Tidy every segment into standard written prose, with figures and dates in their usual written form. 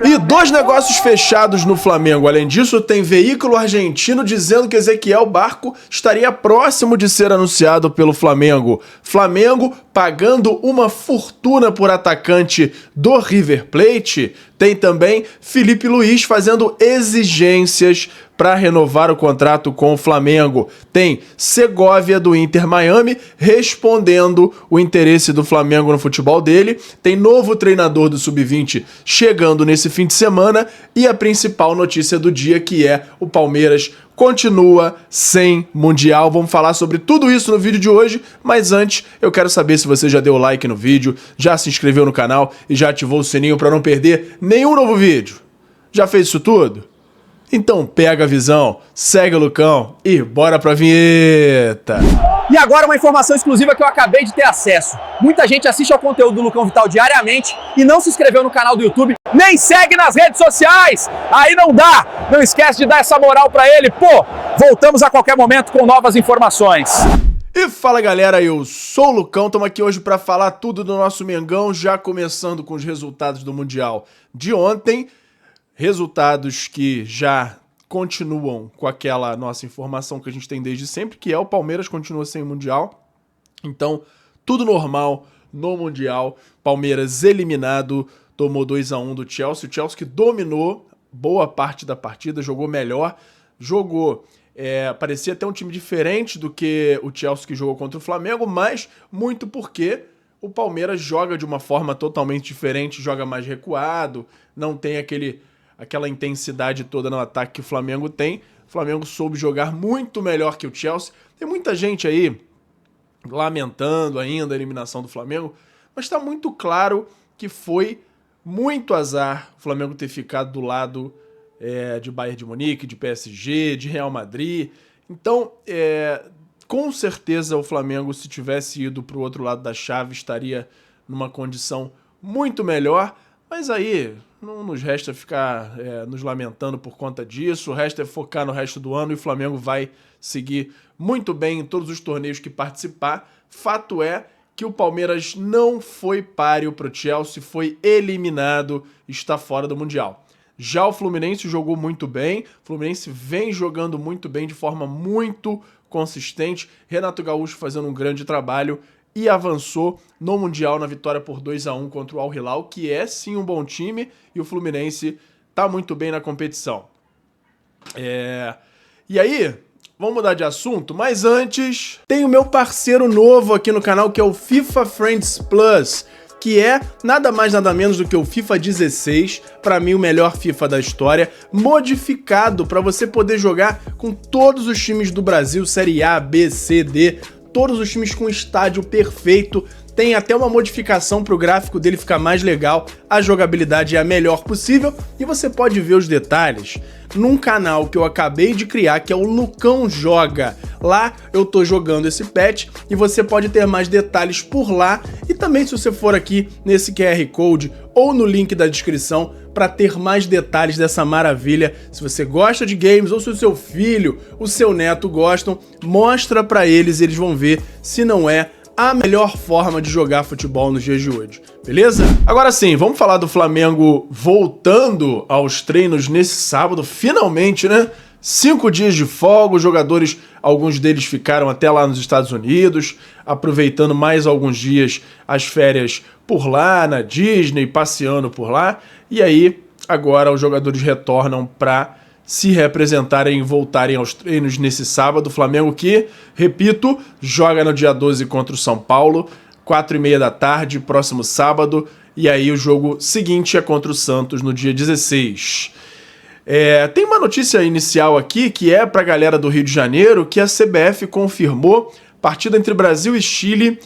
E dois negócios fechados no Flamengo. Além disso, tem veículo argentino dizendo que Ezequiel Barco estaria próximo de ser anunciado pelo Flamengo. Flamengo pagando uma fortuna por atacante do River Plate. Tem também Felipe Luiz fazendo exigências para renovar o contrato com o Flamengo. Tem Segovia do Inter Miami respondendo o interesse do Flamengo no futebol dele. Tem novo treinador do Sub-20 chegando nesse fim de semana. E a principal notícia do dia, que é o Palmeiras continua sem Mundial. Vamos falar sobre tudo isso no vídeo de hoje, mas antes eu quero saber se você já deu like no vídeo, já se inscreveu no canal e já ativou o sininho para não perder nenhum novo vídeo. Já fez isso tudo? Então pega a visão, segue o Lucão e bora pra vinheta! E agora uma informação exclusiva que eu acabei de ter acesso. Muita gente assiste ao conteúdo do Lucão Vital diariamente e não se inscreveu no canal do YouTube, nem segue nas redes sociais. Aí não dá! Não esquece de dar essa moral pra ele, pô! Voltamos a qualquer momento com novas informações. E fala galera, eu sou o Lucão, estamos aqui hoje para falar tudo do nosso Mengão, já começando com os resultados do Mundial de ontem. Resultados que já continuam com aquela nossa informação que a gente tem desde sempre, que é o Palmeiras continua sem Mundial. Então, tudo normal no Mundial. Palmeiras eliminado, tomou 2-1 do Chelsea. O Chelsea que dominou boa parte da partida, jogou melhor, parecia até um time diferente do que o Chelsea que jogou contra o Flamengo, mas muito porque o Palmeiras joga de uma forma totalmente diferente, joga mais recuado, não tem aquela intensidade toda no ataque que o Flamengo tem. O Flamengo soube jogar muito melhor que o Chelsea. Tem muita gente aí lamentando ainda a eliminação do Flamengo, mas está muito claro que foi muito azar o Flamengo ter ficado do lado de Bayern de Munique, de PSG, de Real Madrid. Então, com certeza o Flamengo, se tivesse ido para o outro lado da chave, estaria numa condição muito melhor. Mas aí não nos resta ficar nos lamentando por conta disso, o resto é focar no resto do ano e o Flamengo vai seguir muito bem em todos os torneios que participar. Fato é que o Palmeiras não foi páreo para o Chelsea, foi eliminado, está fora do Mundial. Já o Fluminense jogou muito bem, o Fluminense vem jogando muito bem de forma muito consistente, Renato Gaúcho fazendo um grande trabalho e avançou no Mundial na vitória por 2-1 contra o Al Hilal, que é sim um bom time, e o Fluminense tá muito bem na competição. E aí, vamos mudar de assunto, mas antes, tem o meu parceiro novo aqui no canal, que é o FIFA Friends Plus, que é nada mais nada menos do que o FIFA 16, para mim o melhor FIFA da história, modificado para você poder jogar com todos os times do Brasil, Série A, B, C, D, todos os times com estádio perfeito. Tem até uma modificação para o gráfico dele ficar mais legal, a jogabilidade é a melhor possível e você pode ver os detalhes num canal que eu acabei de criar, que é o Lucão Joga. Lá eu tô jogando esse patch e você pode ter mais detalhes por lá, e também se você for aqui nesse QR Code ou no link da descrição para ter mais detalhes dessa maravilha. Se você gosta de games ou se o seu filho, o seu neto gostam, mostra para eles e eles vão ver se não é a melhor forma de jogar futebol nos dias de hoje, beleza? Agora sim, vamos falar do Flamengo voltando aos treinos nesse sábado, finalmente, né? 5 dias de folga, os jogadores, alguns deles ficaram até lá nos Estados Unidos, aproveitando mais alguns dias as férias por lá, na Disney, passeando por lá, e aí agora os jogadores retornam para se representarem e voltarem aos treinos nesse sábado. Flamengo que, repito, joga no dia 12 contra o São Paulo, 4h30 da tarde, próximo sábado, e aí o jogo seguinte é contra o Santos no dia 16. Tem uma notícia inicial aqui que é para a galera do Rio de Janeiro, que a CBF confirmou partida entre Brasil e Chile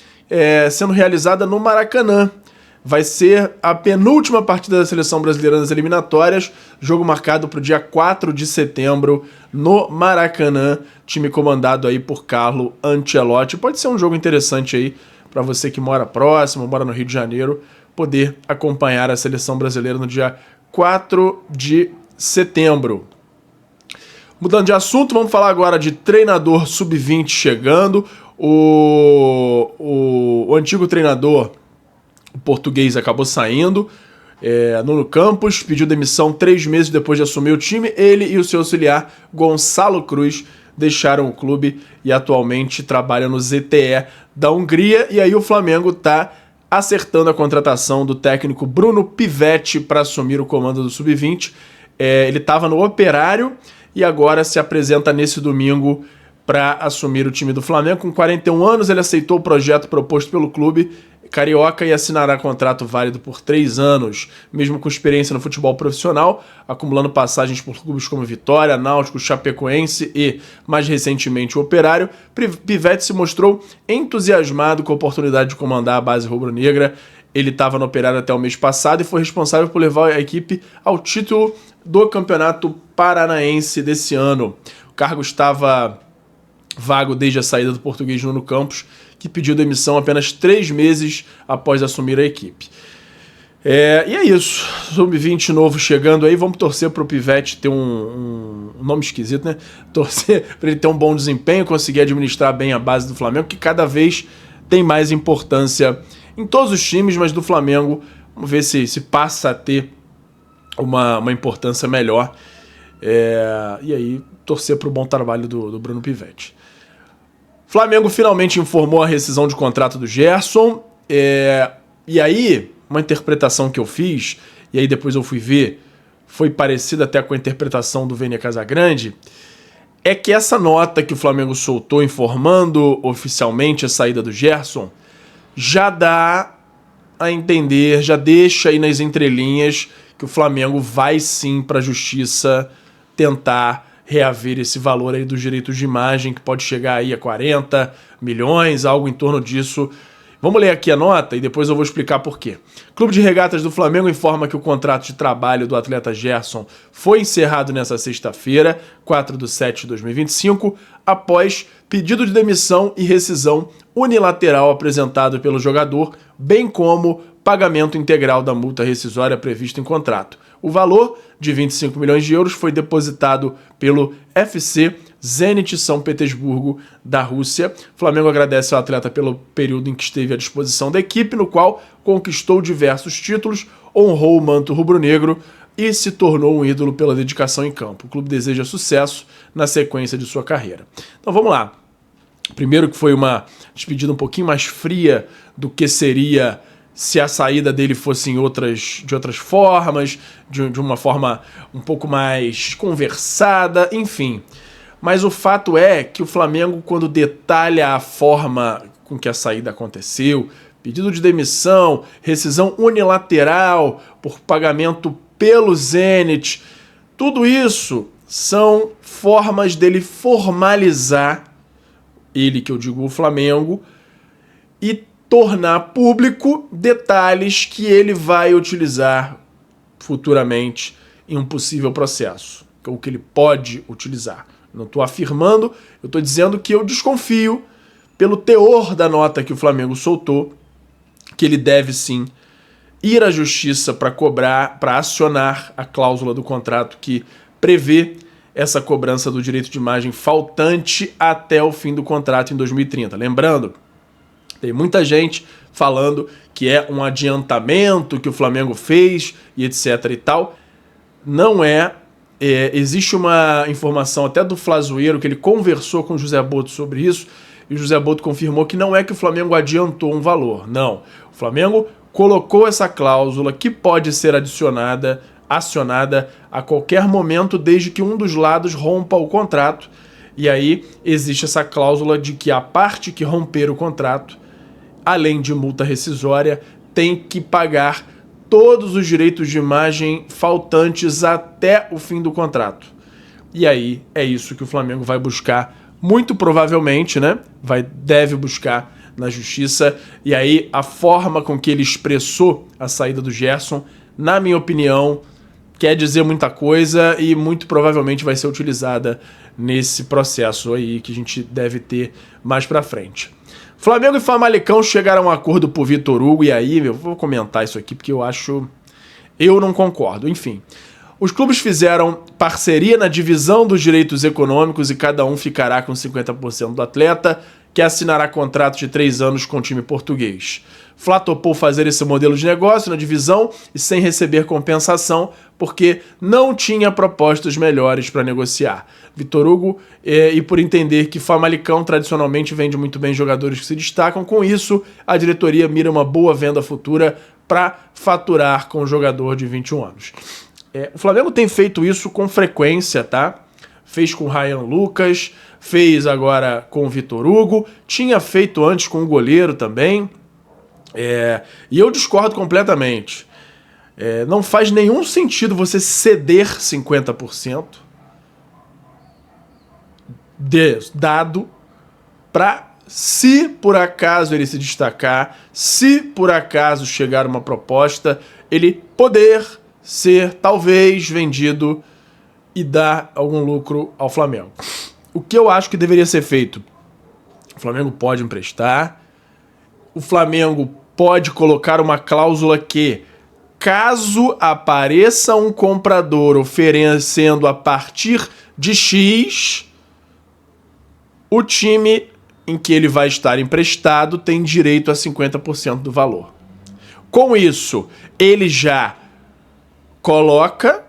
sendo realizada no Maracanã. Vai ser a penúltima partida da seleção brasileira nas eliminatórias, jogo marcado para o dia 4 de setembro no Maracanã, time comandado aí por Carlo Ancelotti. Pode ser um jogo interessante aí para você que mora próximo, mora no Rio de Janeiro, poder acompanhar a seleção brasileira no dia 4 de setembro. Mudando de assunto, vamos falar agora de treinador sub-20 chegando. O antigo treinador, o português, acabou saindo. Nuno Campos pediu demissão 3 meses depois de assumir o time. Ele e o seu auxiliar, Gonçalo Cruz, deixaram o clube e atualmente trabalham no ZTE da Hungria. E aí o Flamengo está acertando a contratação do técnico Bruno Pivetti para assumir o comando do Sub-20. Ele estava no Operário e agora se apresenta nesse domingo para assumir o time do Flamengo. Com 41 anos, ele aceitou o projeto proposto pelo clube carioca e assinará contrato válido por 3 anos, mesmo com experiência no futebol profissional, acumulando passagens por clubes como Vitória, Náutico, Chapecoense e, mais recentemente, o Operário. Pivetti se mostrou entusiasmado com a oportunidade de comandar a base rubro-negra. Ele estava no Operário até o mês passado e foi responsável por levar a equipe ao título do Campeonato Paranaense desse ano. O cargo estava vago desde a saída do português Nuno Campos, que pediu demissão apenas 3 meses após assumir a equipe. E é isso. Sub-20 novo chegando aí. Vamos torcer para o Pivetti ter um nome esquisito, né? Torcer para ele ter um bom desempenho, conseguir administrar bem a base do Flamengo, que cada vez tem mais importância em todos os times, mas do Flamengo, vamos ver se passa a ter uma importância melhor. E aí, torcer para o bom trabalho do Bruno Pivetti. Flamengo finalmente informou a rescisão de contrato do Gerson. E aí, uma interpretação que eu fiz, e aí depois eu fui ver, foi parecida até com a interpretação do Vênia Casagrande, é que essa nota que o Flamengo soltou informando oficialmente a saída do Gerson já dá a entender, já deixa aí nas entrelinhas que o Flamengo vai sim para a justiça tentar reaver esse valor aí dos direitos de imagem, que pode chegar aí a 40 milhões, algo em torno disso. Vamos ler aqui a nota e depois eu vou explicar por quê. Clube de Regatas do Flamengo informa que o contrato de trabalho do atleta Gerson foi encerrado nesta sexta-feira, 4/7/2025, após pedido de demissão e rescisão unilateral apresentado pelo jogador, bem como pagamento integral da multa rescisória prevista em contrato. O valor de 25 milhões de euros foi depositado pelo FC Zenit São Petersburgo da Rússia. O Flamengo agradece ao atleta pelo período em que esteve à disposição da equipe, no qual conquistou diversos títulos, honrou o manto rubro-negro e se tornou um ídolo pela dedicação em campo. O clube deseja sucesso na sequência de sua carreira. Então vamos lá. Primeiro que foi uma despedida um pouquinho mais fria do que seria se a saída dele fosse de outras formas, de uma forma um pouco mais conversada, enfim. Mas o fato é que o Flamengo, quando detalha a forma com que a saída aconteceu, pedido de demissão, rescisão unilateral por pagamento pelo Zenit, tudo isso são formas dele formalizar, ele que eu digo o Flamengo, e tornar público detalhes que ele vai utilizar futuramente em um possível processo, ou que ele pode utilizar. Não estou afirmando, eu estou dizendo que eu desconfio, pelo teor da nota que o Flamengo soltou, que ele deve sim ir à justiça para cobrar, para acionar a cláusula do contrato que prevê essa cobrança do direito de imagem faltante até o fim do contrato em 2030. Lembrando, tem muita gente falando que é um adiantamento que o Flamengo fez e etc e tal. Não é. Existe uma informação até do Flazoeiro que ele conversou com o José Boto sobre isso e o José Boto confirmou que não é que o Flamengo adiantou um valor. Não. O Flamengo colocou essa cláusula que pode ser acionada a qualquer momento desde que um dos lados rompa o contrato. E aí existe essa cláusula de que a parte que romper o contrato, além de multa rescisória, tem que pagar todos os direitos de imagem faltantes até o fim do contrato. E aí é isso que o Flamengo vai buscar, muito provavelmente, né? Deve buscar na justiça. E aí a forma com que ele expressou a saída do Gerson, na minha opinião, quer dizer muita coisa e muito provavelmente vai ser utilizada nesse processo aí que a gente deve ter mais pra frente. Flamengo e Famalicão chegaram a um acordo por Vitor Hugo, e aí eu vou comentar isso aqui porque eu não concordo. Enfim, os clubes fizeram parceria na divisão dos direitos econômicos e cada um ficará com 50% do atleta. que assinará contrato de 3 anos com o time português. Fla topou fazer esse modelo de negócio na divisão e sem receber compensação, porque não tinha propostas melhores para negociar. Vitor Hugo, e por entender que Famalicão tradicionalmente vende muito bem jogadores que se destacam, com isso a diretoria mira uma boa venda futura para faturar com o jogador de 21 anos. O Flamengo tem feito isso com frequência, tá? Fez com o Ryan Lucas, fez agora com o Vitor Hugo, tinha feito antes com o goleiro também. E eu discordo completamente. Não faz nenhum sentido você ceder 50% dado para, se por acaso ele se destacar, se por acaso chegar uma proposta, ele poder ser talvez vendido e dar algum lucro ao Flamengo. O que eu acho que deveria ser feito? O Flamengo pode emprestar, o Flamengo pode colocar uma cláusula que, caso apareça um comprador oferecendo a partir de X, o time em que ele vai estar emprestado tem direito a 50% do valor. Com isso, ele já coloca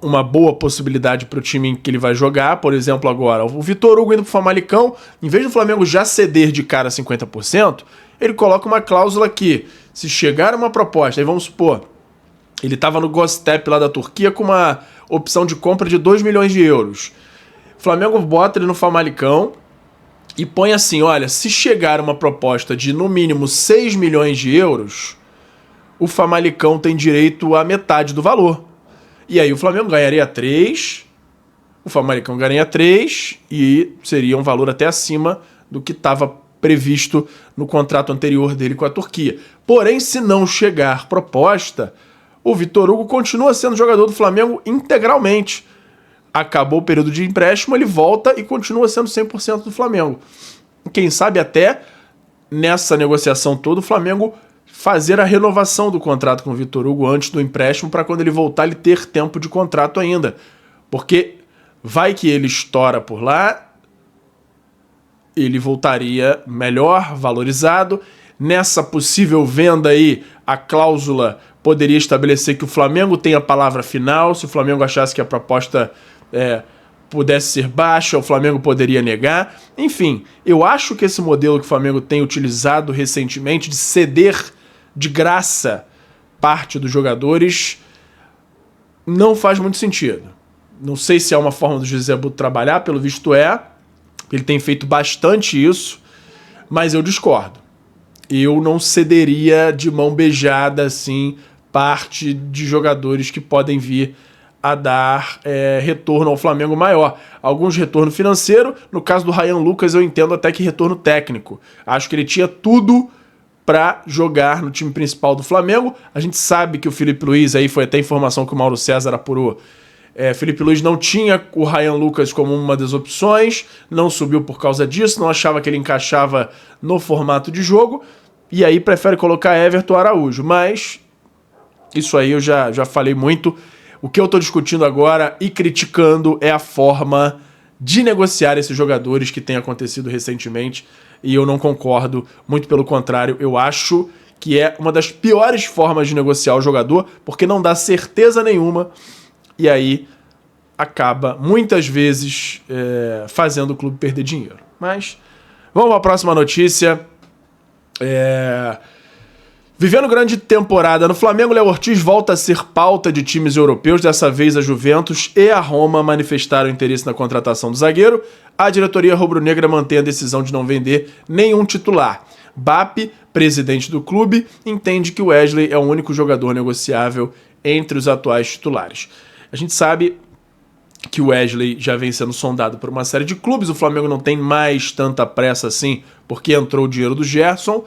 uma boa possibilidade para o time em que ele vai jogar. Por exemplo, agora, o Vitor Hugo indo para o Famalicão, em vez do Flamengo já ceder de cara 50%, ele coloca uma cláusula que, se chegar uma proposta, aí vamos supor, ele estava no Göztepe lá da Turquia com uma opção de compra de 2 milhões de euros. O Flamengo bota ele no Famalicão e põe assim, olha, se chegar uma proposta de no mínimo 6 milhões de euros, o Famalicão tem direito a metade do valor. E aí o Flamengo ganharia 3, o Famalicão ganharia 3 e seria um valor até acima do que estava previsto no contrato anterior dele com a Turquia. Porém, se não chegar proposta, o Vitor Hugo continua sendo jogador do Flamengo integralmente. Acabou o período de empréstimo, ele volta e continua sendo 100% do Flamengo. Quem sabe até, nessa negociação toda, o Flamengo fazer a renovação do contrato com o Vitor Hugo antes do empréstimo, para quando ele voltar ele ter tempo de contrato ainda. Porque vai que ele estoura por lá, ele voltaria melhor, valorizado. Nessa possível venda aí, a cláusula poderia estabelecer que o Flamengo tem a palavra final. Se o Flamengo achasse que a proposta pudesse ser baixa, o Flamengo poderia negar. Enfim, eu acho que esse modelo que o Flamengo tem utilizado recentemente, de ceder de graça parte dos jogadores, não faz muito sentido. Não sei se é uma forma do José Abudo trabalhar, pelo visto ele tem feito bastante isso, mas eu discordo. Eu não cederia de mão beijada assim parte de jogadores que podem vir a dar retorno ao Flamengo maior. Alguns retorno financeiro, no caso do Ryan Lucas eu entendo até que retorno técnico. Acho que ele tinha tudo para jogar no time principal do Flamengo. A gente sabe que o Felipe Luiz, aí foi até informação que o Mauro César apurou, Felipe Luiz não tinha o Ryan Lucas como uma das opções, não subiu por causa disso, não achava que ele encaixava no formato de jogo, e aí prefere colocar Everton Araújo. Mas isso aí eu já falei muito. O que eu estou discutindo agora e criticando é a forma de negociar esses jogadores que tem acontecido recentemente, e eu não concordo, muito pelo contrário, eu acho que é uma das piores formas de negociar o jogador, porque não dá certeza nenhuma, e aí acaba, muitas vezes, fazendo o clube perder dinheiro. Mas vamos para a próxima notícia. Vivendo grande temporada no Flamengo, Léo Ortiz volta a ser pauta de times europeus. Dessa vez a Juventus e a Roma manifestaram interesse na contratação do zagueiro. A diretoria rubro-negra mantém a decisão de não vender nenhum titular. BAP, presidente do clube, entende que o Wesley é o único jogador negociável entre os atuais titulares. A gente sabe que o Wesley já vem sendo sondado por uma série de clubes. O Flamengo não tem mais tanta pressa assim, porque entrou o dinheiro do Gerson.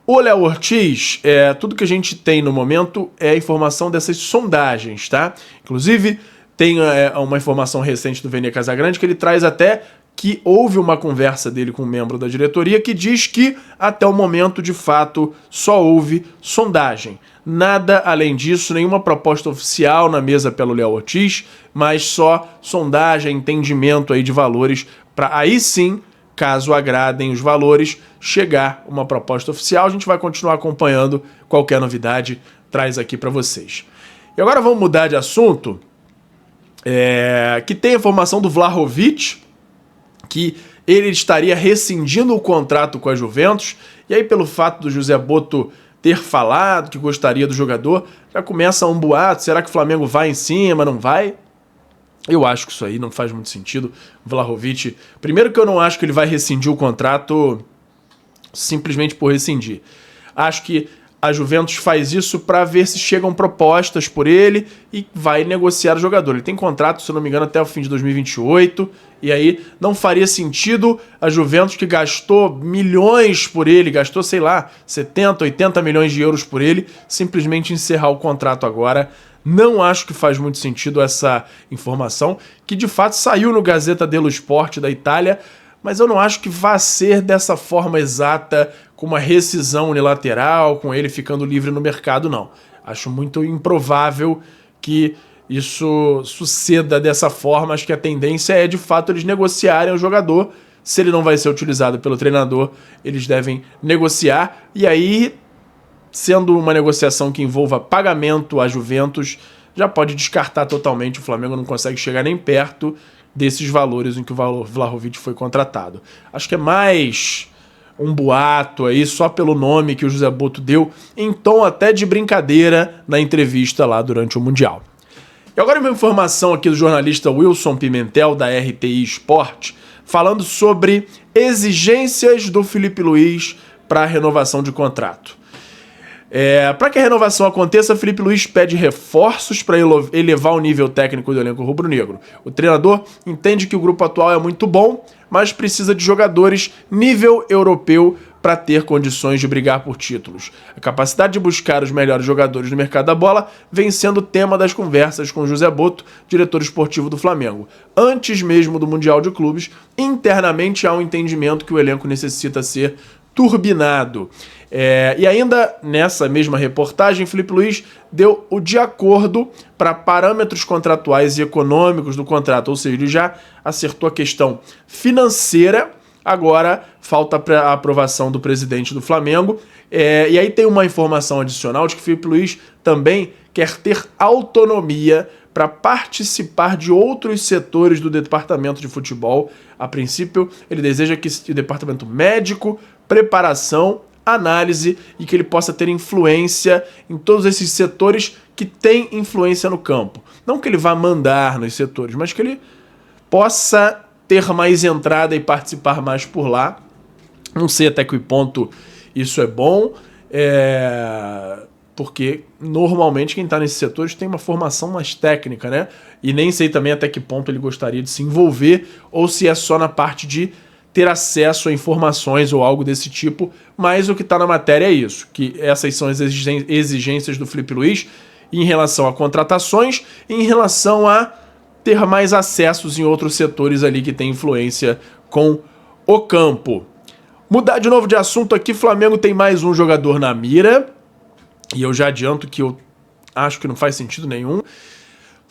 O Léo Ortiz, tudo que a gente tem no momento é a informação dessas sondagens, tá? Inclusive, tem uma informação recente do Vene Casagrande que ele traz até que houve uma conversa dele com um membro da diretoria que diz que, até o momento, de fato, só houve sondagem. Nada além disso, nenhuma proposta oficial na mesa pelo Léo Ortiz, mas só sondagem, entendimento aí de valores para aí sim, caso agradem os valores, chegar uma proposta oficial. A gente vai continuar acompanhando, qualquer novidade traz aqui para vocês. E agora vamos mudar de assunto, que tem a informação do Vlahovic, que ele estaria rescindindo o contrato com a Juventus, e aí pelo fato do José Botto ter falado que gostaria do jogador, já começa um boato, será que o Flamengo vai em cima, não vai? Eu acho que isso aí não faz muito sentido. O Vlahovic, primeiro que eu não acho que ele vai rescindir o contrato simplesmente por rescindir. Acho que a Juventus faz isso para ver se chegam propostas por ele e vai negociar o jogador. Ele tem contrato, se não me engano, até o fim de 2028, e aí não faria sentido a Juventus, que gastou milhões por ele, gastou, sei lá, 70, 80 milhões de euros por ele, simplesmente encerrar o contrato agora. Não acho que faz muito sentido essa informação, que de fato saiu no Gazzetta dello Sport da Itália, mas eu não acho que vá ser dessa forma exata, com uma rescisão unilateral, com ele ficando livre no mercado, não. Acho muito improvável que isso suceda dessa forma. Acho que a tendência é, de fato, eles negociarem o jogador. Se ele não vai ser utilizado pelo treinador, eles devem negociar. E aí, sendo uma negociação que envolva pagamento à Juventus, já pode descartar totalmente. O Flamengo não consegue chegar nem perto desses valores em que o Vlahovic foi contratado. Acho que é mais um boato aí, só pelo nome que o José Botto deu, em tom até de brincadeira na entrevista lá durante o Mundial. E agora uma informação aqui do jornalista Wilson Pimentel, da RTI Sport, falando sobre exigências do Filipe Luís para a renovação de contrato. Para que a renovação aconteça, Filipe Luís pede reforços para elevar o nível técnico do elenco rubro-negro. O treinador entende que o grupo atual é muito bom, mas precisa de jogadores nível europeu para ter condições de brigar por títulos. A capacidade de buscar os melhores jogadores no mercado da bola vem sendo tema das conversas com José Botto, diretor esportivo do Flamengo. Antes mesmo do Mundial de Clubes, internamente há um entendimento que o elenco necessita ser turbinado. E ainda nessa mesma reportagem, Filipe Luís deu o de acordo para parâmetros contratuais e econômicos do contrato, ou seja, ele já acertou a questão financeira, agora falta a aprovação do presidente do Flamengo. E aí tem uma informação adicional de que Filipe Luís também quer ter autonomia para participar de outros setores do departamento de futebol. A princípio, ele deseja que o departamento médico, preparação, análise, e que ele possa ter influência em todos esses setores que têm influência no campo. Não que ele vá mandar nos setores, mas que ele possa ter mais entrada e participar mais por lá. Não sei até que ponto isso é bom, porque normalmente quem está nesses setores tem uma formação mais técnica, né? E nem sei também até que ponto ele gostaria de se envolver, ou se é só na parte de ter acesso a informações ou algo desse tipo, mas o que está na matéria é isso, que essas são as exigências do Filipe Luís em relação a contratações e em relação a ter mais acessos em outros setores ali que tem influência com o campo. Mudar de novo de assunto aqui, Flamengo tem mais um jogador na mira, e eu já adianto que eu acho que não faz sentido nenhum.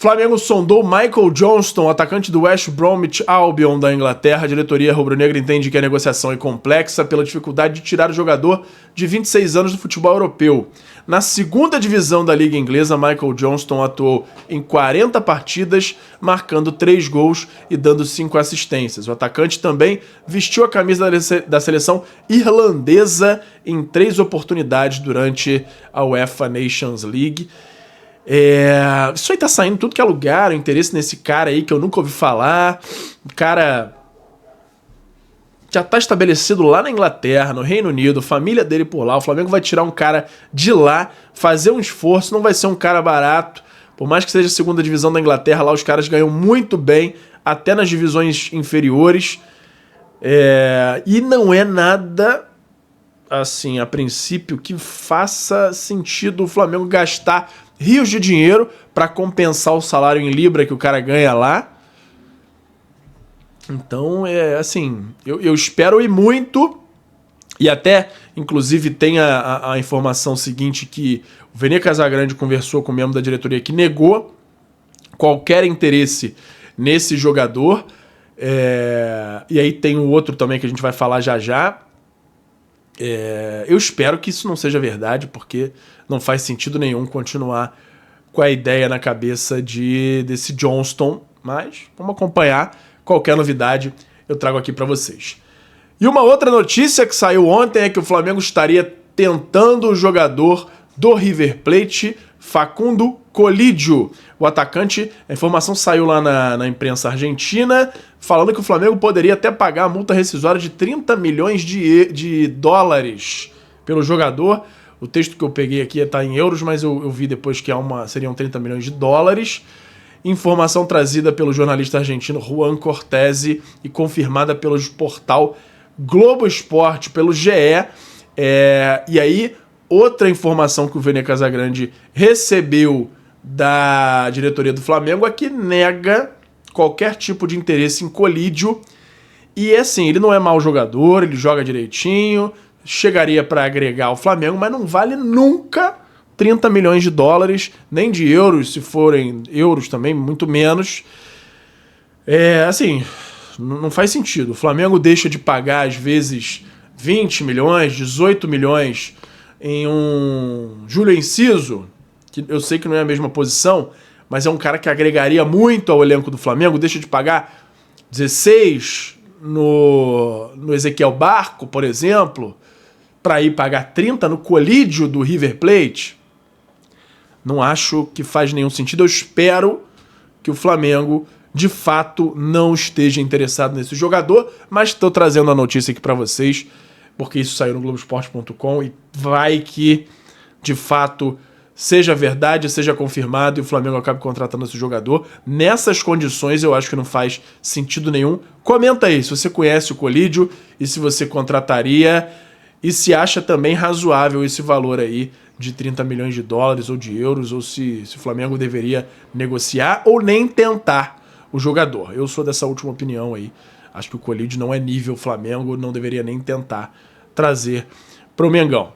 Flamengo sondou Michael Johnston, atacante do West Bromwich Albion da Inglaterra. A diretoria rubro-negra entende que a negociação é complexa pela dificuldade de tirar o jogador de 26 anos do futebol europeu. Na segunda divisão da Liga Inglesa, Michael Johnston atuou em 40 partidas, marcando 3 gols e dando 5 assistências. O atacante também vestiu a camisa da seleção irlandesa em 3 oportunidades durante a UEFA Nations League. Isso aí tá saindo tudo que é lugar, o interesse nesse cara aí que eu nunca ouvi falar. O cara já tá estabelecido lá na Inglaterra, no Reino Unido, família dele por lá. O Flamengo vai tirar um cara de lá, fazer um esforço, não vai ser um cara barato. Por mais que seja a segunda divisão da Inglaterra, lá os caras ganham muito bem, até nas divisões inferiores. E não é nada, assim, a princípio, que faça sentido o Flamengo gastar rios de dinheiro para compensar o salário em libra que o cara ganha lá. Então, assim, eu espero ir muito, e até, inclusive, tem a informação seguinte que o Vene Casagrande conversou com o membro da diretoria que negou qualquer interesse nesse jogador. E aí tem o outro também que a gente vai falar já já. Eu espero que isso não seja verdade, porque não faz sentido nenhum continuar com a ideia na cabeça desse Johnston, mas vamos acompanhar. Qualquer novidade eu trago aqui para vocês. E uma outra notícia que saiu ontem é que o Flamengo estaria tentando o jogador do River Plate, Facundo Colidio. O atacante, a informação saiu lá na imprensa argentina, falando que o Flamengo poderia até pagar a multa rescisória de 30 milhões de dólares pelo jogador. O texto que eu peguei aqui está em euros, mas eu vi depois que seriam 30 milhões de dólares. Informação trazida pelo jornalista argentino Juan Cortese e confirmada pelo portal Globo Esporte, pelo GE. E aí, outra informação que o Vene Casagrande recebeu da diretoria do Flamengo é que nega qualquer tipo de interesse em Colidio. E assim, ele não é mau jogador, ele joga direitinho, chegaria para agregar ao Flamengo, mas não vale nunca 30 milhões de dólares, nem de euros, se forem euros também, muito menos. Assim, não faz sentido. O Flamengo deixa de pagar, às vezes, 20 milhões, 18 milhões em um Júlio Enciso, que eu sei que não é a mesma posição, mas é um cara que agregaria muito ao elenco do Flamengo, deixa de pagar 16 no Ezequiel Barco, por exemplo, para ir pagar 30 no Colidio do River Plate. Não acho que faz nenhum sentido. Eu espero que o Flamengo, de fato, não esteja interessado nesse jogador, mas estou trazendo a notícia aqui para vocês, porque isso saiu no Globoesporte.com e vai que, de fato, seja verdade, seja confirmado e o Flamengo acabe contratando esse jogador. Nessas condições, eu acho que não faz sentido nenhum. Comenta aí se você conhece o Colidio e se você contrataria e se acha também razoável esse valor aí de 30 milhões de dólares ou de euros, ou se o Flamengo deveria negociar ou nem tentar o jogador. Eu sou dessa última opinião aí. Acho que o Colidio não é nível Flamengo, não deveria nem tentar trazer para o Mengão.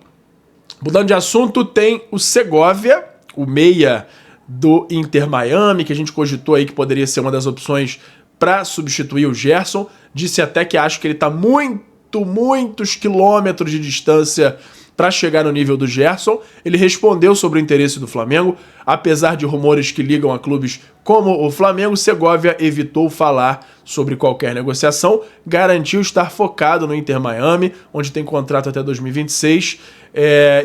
Mudando de assunto, tem o Segovia, o meia do Inter Miami, que a gente cogitou aí que poderia ser uma das opções para substituir o Gerson. Disse até que acho que ele está muitos quilômetros de distância para chegar no nível do Gerson. Ele respondeu sobre o interesse do Flamengo. Apesar de rumores que ligam a clubes como o Flamengo, Segovia evitou falar sobre qualquer negociação, garantiu estar focado no Inter Miami, onde tem contrato até 2026,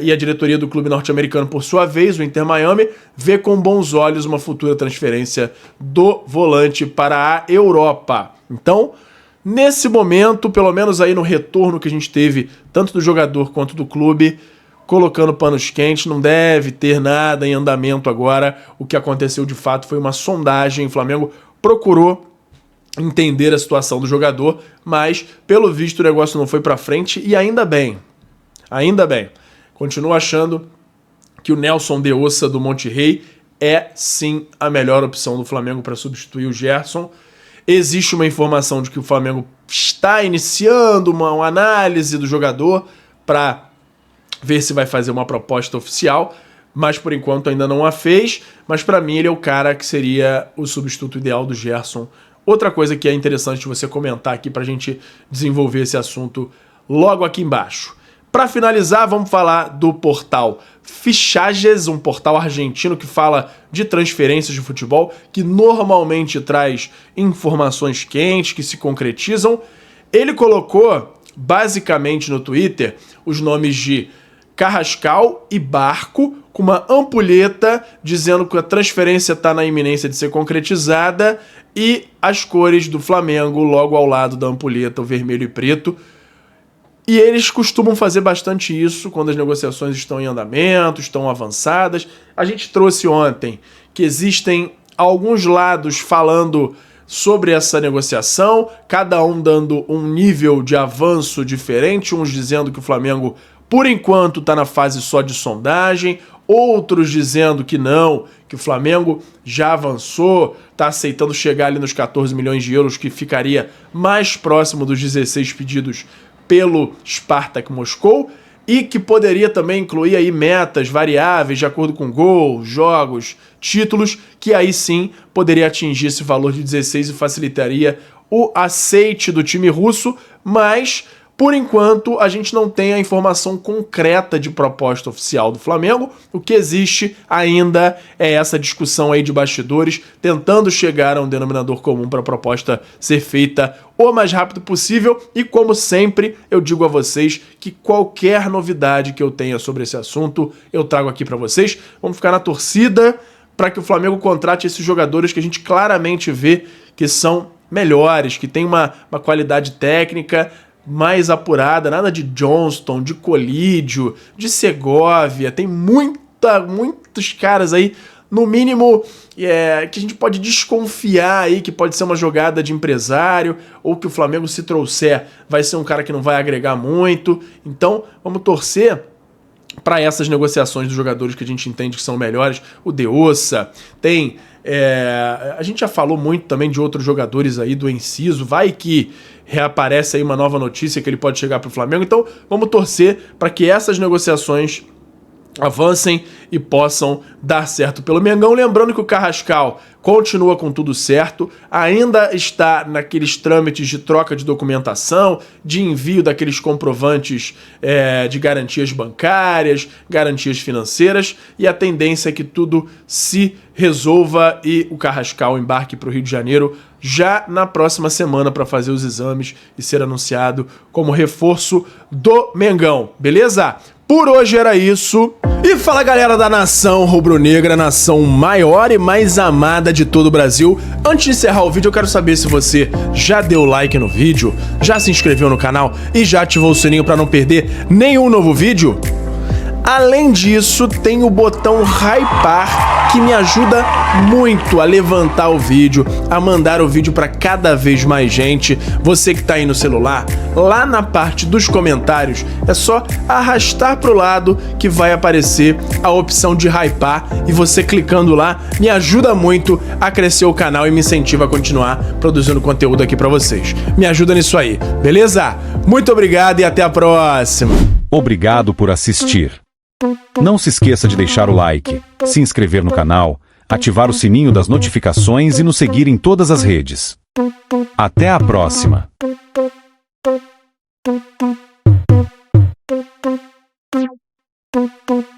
e a diretoria do clube norte-americano, por sua vez, o Inter Miami, vê com bons olhos uma futura transferência do volante para a Europa. Então, nesse momento, pelo menos aí no retorno que a gente teve, tanto do jogador quanto do clube, colocando panos quentes, não deve ter nada em andamento agora. O que aconteceu de fato foi uma sondagem. O Flamengo procurou entender a situação do jogador, mas pelo visto o negócio não foi pra frente e ainda bem. Ainda bem. Continuo achando que o Nelson de Ossa do Monte Rei é sim a melhor opção do Flamengo para substituir o Gerson. Existe uma informação de que o Flamengo está iniciando uma análise do jogador para ver se vai fazer uma proposta oficial, mas por enquanto ainda não a fez. Mas para mim ele é o cara que seria o substituto ideal do Gerson. Outra coisa que é interessante você comentar aqui para a gente desenvolver esse assunto logo aqui embaixo. Para finalizar, vamos falar do portal Fichajes, um portal argentino que fala de transferências de futebol, que normalmente traz informações quentes, que se concretizam. Ele colocou, basicamente no Twitter, os nomes de Carrascal e Barco, com uma ampulheta dizendo que a transferência está na iminência de ser concretizada, e as cores do Flamengo logo ao lado da ampulheta, o vermelho e preto. E eles costumam fazer bastante isso quando as negociações estão em andamento, estão avançadas. A gente trouxe ontem que existem alguns lados falando sobre essa negociação, cada um dando um nível de avanço diferente, uns dizendo que o Flamengo, por enquanto, está na fase só de sondagem, outros dizendo que não, que o Flamengo já avançou, está aceitando chegar ali nos 14 milhões de euros, que ficaria mais próximo dos 16 pedidos pelo Spartak Moscou, e que poderia também incluir aí metas variáveis de acordo com gols, jogos, títulos, que aí sim poderia atingir esse valor de 16 e facilitaria o aceite do time russo, mas por enquanto a gente não tem a informação concreta de proposta oficial do Flamengo. O que existe ainda é essa discussão aí de bastidores, tentando chegar a um denominador comum para a proposta ser feita o mais rápido possível. E como sempre, eu digo a vocês que qualquer novidade que eu tenha sobre esse assunto, eu trago aqui para vocês. Vamos ficar na torcida para que o Flamengo contrate esses jogadores que a gente claramente vê que são melhores, que tem uma qualidade técnica mais apurada, nada de Johnston, de Colídio, de Segovia. Tem muitos caras aí, no mínimo, que a gente pode desconfiar aí que pode ser uma jogada de empresário, ou que o Flamengo, se trouxer, vai ser um cara que não vai agregar muito. Então, vamos torcer para essas negociações dos jogadores que a gente entende que são melhores. O De Ossa, tem... a gente já falou muito também de outros jogadores aí do Enciso, vai que reaparece aí uma nova notícia que ele pode chegar para o Flamengo. Então vamos torcer para que essas negociações avancem e possam dar certo pelo Mengão. Lembrando que o Carrascal continua com tudo certo, ainda está naqueles trâmites de troca de documentação, de envio daqueles comprovantes de garantias bancárias, garantias financeiras, e a tendência é que tudo se resolva e o Carrascal embarque para o Rio de Janeiro já na próxima semana para fazer os exames e ser anunciado como reforço do Mengão, beleza? Por hoje era isso. E fala, galera da nação rubro-negra, nação maior e mais amada de todo o Brasil. Antes de encerrar o vídeo, eu quero saber se você já deu like no vídeo, já se inscreveu no canal e já ativou o sininho para não perder nenhum novo vídeo. Além disso, tem o botão hypar, que me ajuda muito a levantar o vídeo, a mandar o vídeo para cada vez mais gente. Você que tá aí no celular, lá na parte dos comentários, é só arrastar pro lado que vai aparecer a opção de hypar, e você clicando lá me ajuda muito a crescer o canal e me incentiva a continuar produzindo conteúdo aqui para vocês. Me ajuda nisso aí, beleza? Muito obrigado e até a próxima. Obrigado por assistir. Não se esqueça de deixar o like, se inscrever no canal, ativar o sininho das notificações e nos seguir em todas as redes. Até a próxima! Thank you.